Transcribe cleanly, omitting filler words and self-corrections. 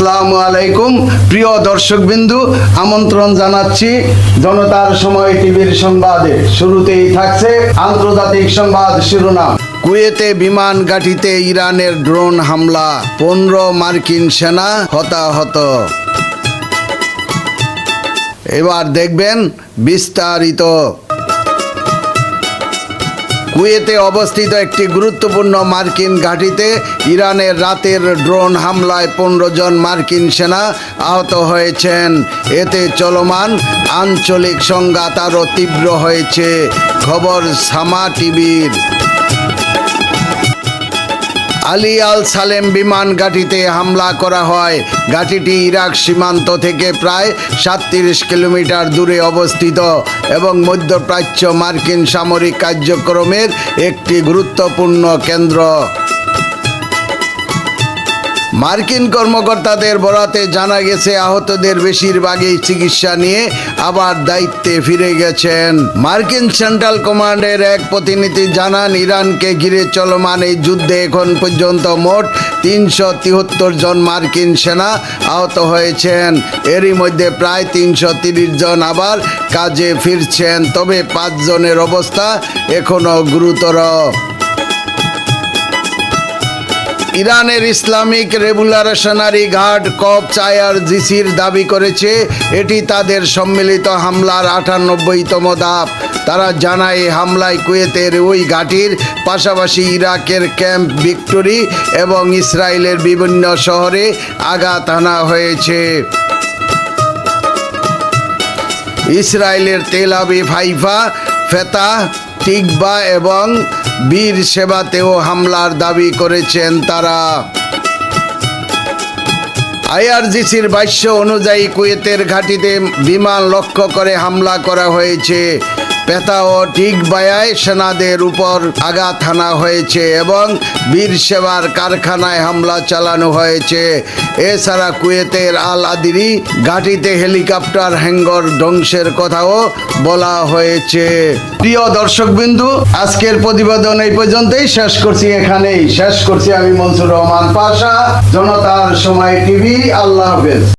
আসসালামু আলাইকুম প্রিয় দর্শকবিন্দু, আমন্ত্রণ জানাচ্ছি জনতার সময় টিভির সংবাদে। শুরুতেই থাকছে আন্তর্জাতিক সংবাদ শিরোনাম। কুয়েতে বিমান ঘাঁটিতে ইরানের ড্রোন হামলা, 15 মার্কিন সেনা হতাহত। এবার দেখবেন বিস্তারিত। কুয়েতে অবস্থিত একটি গুরুত্বপূর্ণ মার্কিন ঘাঁটিতে ইরানের রাতের ড্রোন হামলায় 15 জন মার্কিন সেনা আহত হয়েছেন। এতে চলমান আঞ্চলিক সংঘাত আরও তীব্র হয়েছে। খবর সামা টিভির। আলী আল সালেম বিমান ঘাঁটিতে হামলা করা হয়। ঘাঁটিটি ইরাক সীমান্ত থেকে প্রায় 37 কিলোমিটার দূরে অবস্থিত এবং মধ্যপ্রাচ্য মার্কিন সামরিক কার্যক্রমের একটি গুরুত্বপূর্ণ কেন্দ্র। মার্কিন কর্মকর্তাদের বরাতে জানা গেছে, আহতদের বেশিরভাগই চিকিৎসা নিয়ে আবার দায়িত্বে ফিরে গেছেন। মার্কিন সেন্ট্রাল কমান্ডের এক প্রতিনিধি জানান, ইরানকে ঘিরে চলমান এই যুদ্ধে এখন পর্যন্ত মোট 373 জন মার্কিন সেনা আহত হয়েছেন। এরই মধ্যে প্রায় 330 জন আবার কাজে ফিরছেন, তবে 5 জনের অবস্থা এখনও গুরুতর। ইরানের ইসলামিক রেভলিউশনারি গার্ড কর্পস IRGC-র দাবি করেছে এটি তাদের সম্মিলিত হামলার 98তম ধাপ। তারা জানায়, এই হামলায় কুয়েতের ওই ঘাঁটির পাশাপাশি ইরাকের ক্যাম্প ভিক্টোরি এবং ইসরায়েলের বিভিন্ন শহরে আঘাত হানা হয়েছে। ইসরায়েলের তেল আবিব, হাইফা, ফেতাহ, তিকবা এবং বীর সেবাতেও হামলার দাবি করেছেন তারা। IRGC-র ভাষ্য অনুযায়ী কুয়েতের ঘাঁটিতে বিমান লক্ষ্য করে হামলা করা হয়েছে। পেতা ও টিকবায়ায় সেনাদের উপর আঘাত হানা হয়েছে এবং বীর সেবার কারখানায় হামলা চালানো হয়েছে। এছাড়া কুয়েতের আল আদিরি ঘাঁটিতে হেলিকপ্টার হ্যাঙ্গর ধ্বংসের কথাও বলা হয়েছে। প্রিয় দর্শকবিন্দু, আজকের প্রতিবেদন এই পর্যন্তই শেষ করছি আমি মনসুর রহমান পাশা, জনতার সময় টিভি। আল্লাহ হাফেজ।